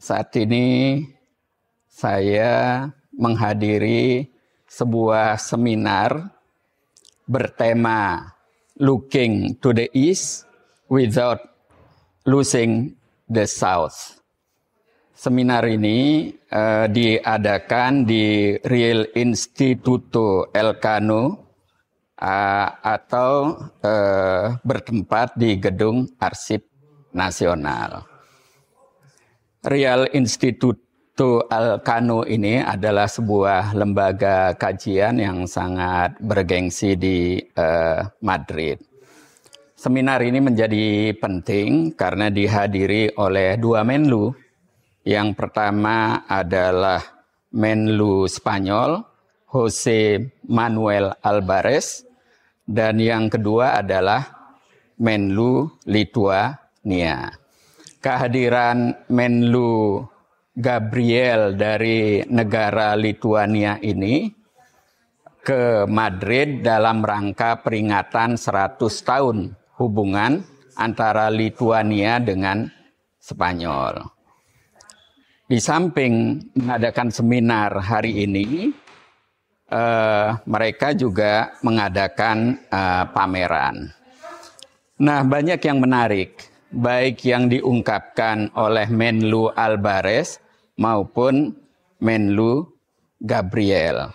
Saat ini saya menghadiri sebuah seminar bertema Looking to the East Without Losing the South. Seminar ini diadakan di Real Instituto Elcano atau bertempat di Gedung Arsip Nasional. Real Instituto Elcano ini adalah sebuah lembaga kajian yang sangat bergengsi di Madrid. Seminar ini menjadi penting karena dihadiri oleh dua Menlu. Yang pertama adalah Menlu Spanyol, José Manuel Álvarez, dan yang kedua adalah Menlu Lituania. Kehadiran Menlu Gabriel dari negara Lituania ini ke Madrid dalam rangka peringatan 100 tahun hubungan antara Lituania dengan Spanyol. Di samping mengadakan seminar hari ini, mereka juga mengadakan pameran. Nah, banyak yang menarik, baik yang diungkapkan oleh Menlu Álvarez maupun Menlu Gabriel.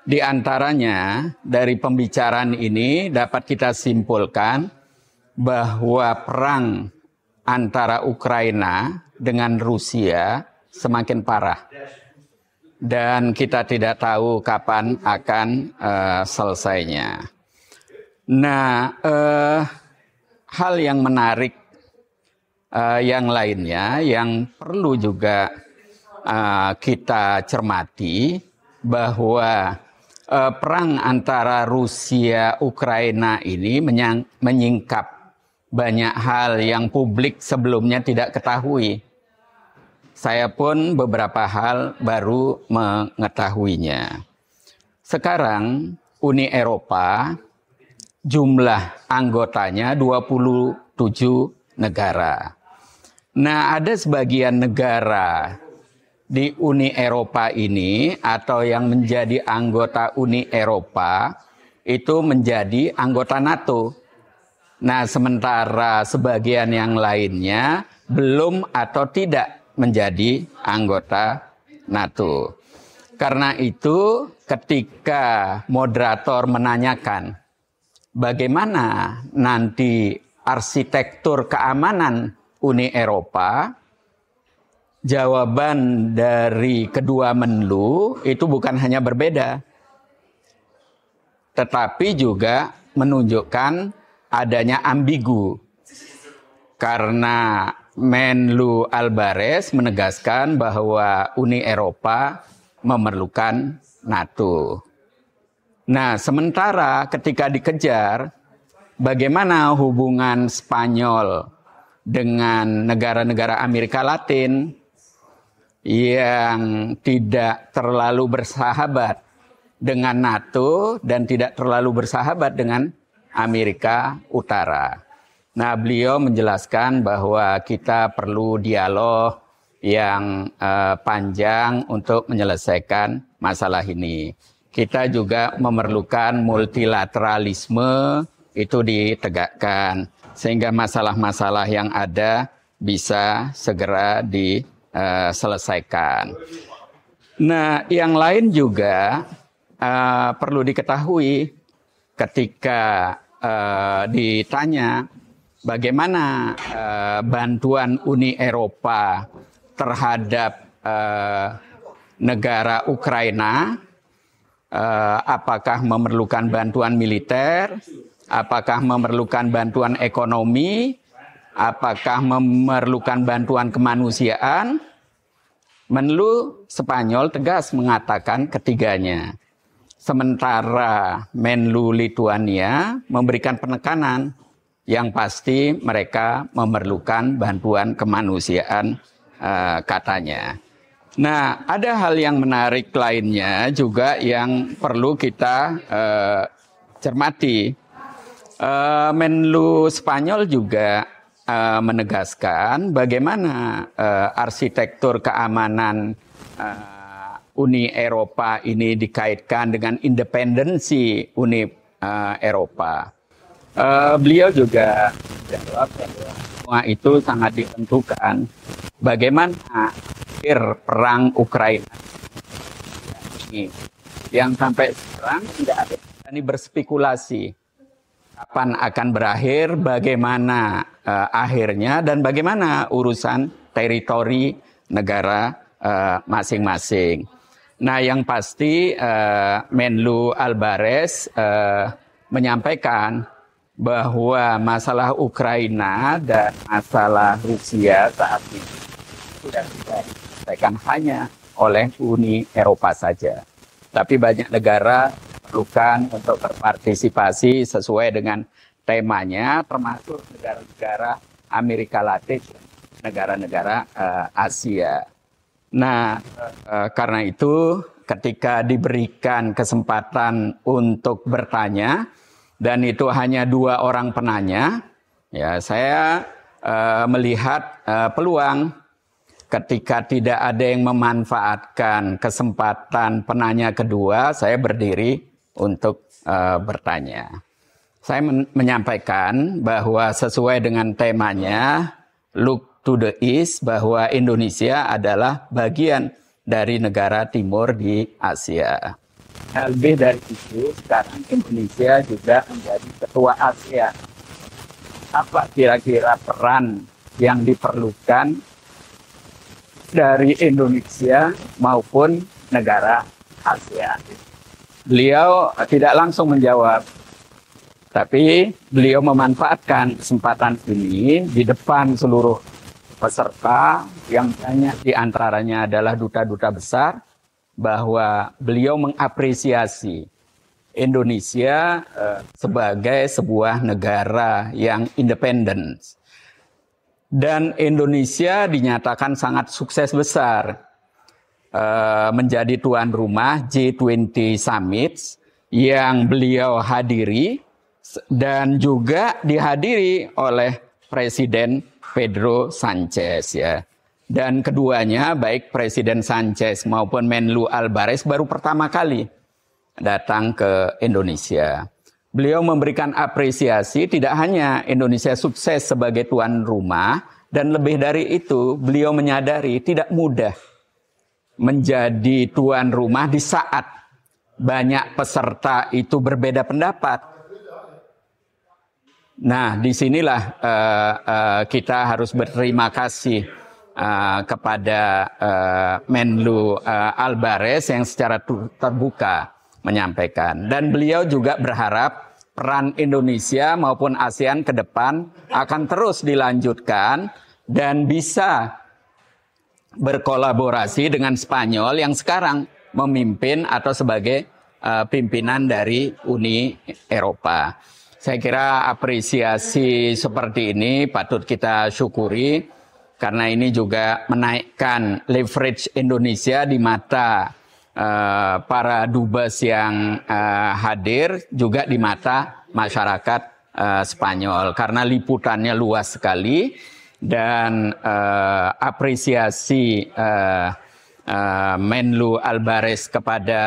Di antaranya, dari pembicaraan ini dapat kita simpulkan bahwa perang antara Ukraina dengan Rusia semakin parah. Dan kita tidak tahu kapan akan selesainya. Nah, hal yang menarik yang lainnya yang perlu juga kita cermati bahwa perang antara Rusia Ukraina ini menyingkap banyak hal yang publik sebelumnya tidak ketahui. Saya pun beberapa hal baru mengetahuinya. Sekarang Uni Eropa jumlah anggotanya 27 negara. Nah, ada sebagian negara di Uni Eropa ini atau yang menjadi anggota Uni Eropa itu menjadi anggota NATO. Nah, sementara sebagian yang lainnya belum atau tidak menjadi anggota NATO. Karena itu, ketika moderator menanyakan bagaimana nanti arsitektur keamanan Uni Eropa, jawaban dari kedua Menlu itu bukan hanya berbeda, tetapi juga menunjukkan adanya ambigu. Karena Menlu Álvarez menegaskan bahwa Uni Eropa memerlukan NATO. Nah, sementara ketika dikejar, bagaimana hubungan Spanyol dengan negara-negara Amerika Latin yang tidak terlalu bersahabat dengan NATO dan tidak terlalu bersahabat dengan Amerika Utara. Nah, beliau menjelaskan bahwa kita perlu dialog yang panjang untuk menyelesaikan masalah ini. Kita juga memerlukan multilateralisme itu ditegakkan sehingga masalah-masalah yang ada bisa segera diselesaikan. Nah, yang lain juga perlu diketahui ketika ditanya bagaimana bantuan Uni Eropa terhadap negara Ukraina, apakah memerlukan bantuan militer, apakah memerlukan bantuan ekonomi, apakah memerlukan bantuan kemanusiaan? Menlu Spanyol tegas mengatakan ketiganya. Sementara Menlu Lituania memberikan penekanan yang pasti mereka memerlukan bantuan kemanusiaan katanya. Nah, ada hal yang menarik lainnya juga yang perlu kita cermati. Menlu Spanyol juga menegaskan bagaimana arsitektur keamanan Uni Eropa ini dikaitkan dengan independensi Uni Eropa. Beliau juga jawab bahwa semua itu sangat ditentukan bagaimana akhir perang Ukraina ini, yang sampai sekarang tidak ada yang berspekulasi kapan akan berakhir, bagaimana akhirnya, dan bagaimana urusan teritori negara masing-masing. Nah, yang pasti Menlu Albares menyampaikan bahwa masalah Ukraina dan masalah Rusia saat ini sudah diselesaikan hanya oleh Uni Eropa saja. Tapi banyak negara perlukan untuk berpartisipasi sesuai dengan temanya, termasuk negara-negara Amerika Latin, negara-negara Asia. Nah, karena itu ketika diberikan kesempatan untuk bertanya, dan itu hanya 2 orang penanya, ya saya melihat peluang ketika tidak ada yang memanfaatkan kesempatan penanya kedua, saya berdiri untuk bertanya. Saya menyampaikan bahwa sesuai dengan temanya, Look to the East, bahwa Indonesia adalah bagian dari negara timur di Asia. Lebih dari itu, sekarang Indonesia juga menjadi ketua ASEAN. Apa kira-kira peran yang diperlukan dari Indonesia maupun negara ASEAN? Beliau tidak langsung menjawab, tapi beliau memanfaatkan kesempatan ini di depan seluruh peserta yang banyak diantaranya adalah duta-duta besar, bahwa beliau mengapresiasi Indonesia sebagai sebuah negara yang independen. Dan Indonesia dinyatakan sangat sukses besar menjadi tuan rumah G20 Summit yang beliau hadiri dan juga dihadiri oleh Presiden Pedro Sanchez, ya. Dan keduanya, baik Presiden Sanchez maupun Menlu Albares, baru pertama kali datang ke Indonesia. Beliau memberikan apresiasi tidak hanya Indonesia sukses sebagai tuan rumah, dan lebih dari itu beliau menyadari tidak mudah menjadi tuan rumah di saat banyak peserta itu berbeda pendapat. Nah, disinilah kita harus berterima kasih kepada Menlu Albares yang secara terbuka menyampaikan. Dan beliau juga berharap peran Indonesia maupun ASEAN ke depan akan terus dilanjutkan dan bisa berkolaborasi dengan Spanyol yang sekarang memimpin atau sebagai pimpinan dari Uni Eropa. Saya kira apresiasi seperti ini patut kita syukuri, karena ini juga menaikkan leverage Indonesia di mata para dubes yang hadir, juga di mata masyarakat Spanyol, karena liputannya luas sekali. Dan apresiasi Menlu Albares kepada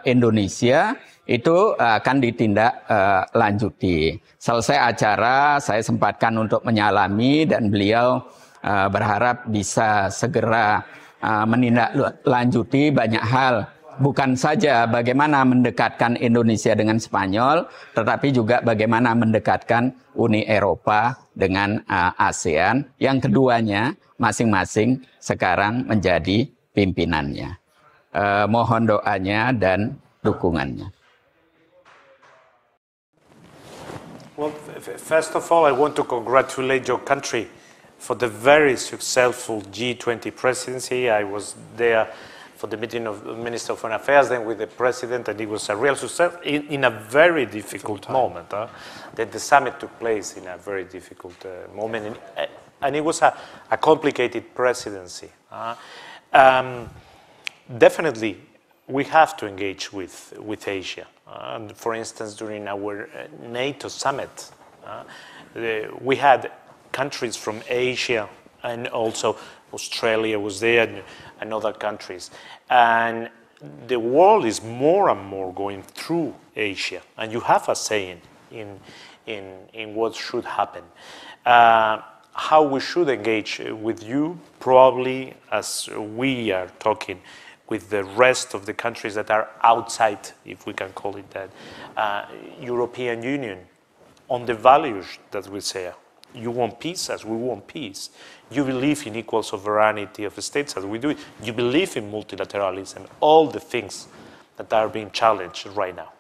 Indonesia itu akan ditindak lanjuti. Selesai acara, saya sempatkan untuk menyalami, dan beliau berharap bisa segera menindaklanjuti banyak hal. Bukan saja bagaimana mendekatkan Indonesia dengan Spanyol, tetapi juga bagaimana mendekatkan Uni Eropa dengan ASEAN, yang keduanya masing-masing sekarang menjadi pimpinannya. Mohon doanya dan dukungannya. Well, first of all, I want to congratulate your country for the very successful G20 presidency. I was there for the meeting of the Minister of Foreign Affairs, then with the President, and it was a real success in a very difficult moment. That the summit took place in a very difficult moment, and it was a complicated presidency. Definitely, we have to engage with Asia. And for instance, during our NATO summit, we had countries from Asia, and also Australia was there, and other countries. And the world is more and more going through Asia, and you have a saying in what should happen. How we should engage with you, probably as we are talking with the rest of the countries that are outside, if we can call it that, European Union, on the values that we share. You want peace as we want peace. You believe in equal sovereignty of the states as we do. You believe in multilateralism, all the things that are being challenged right now.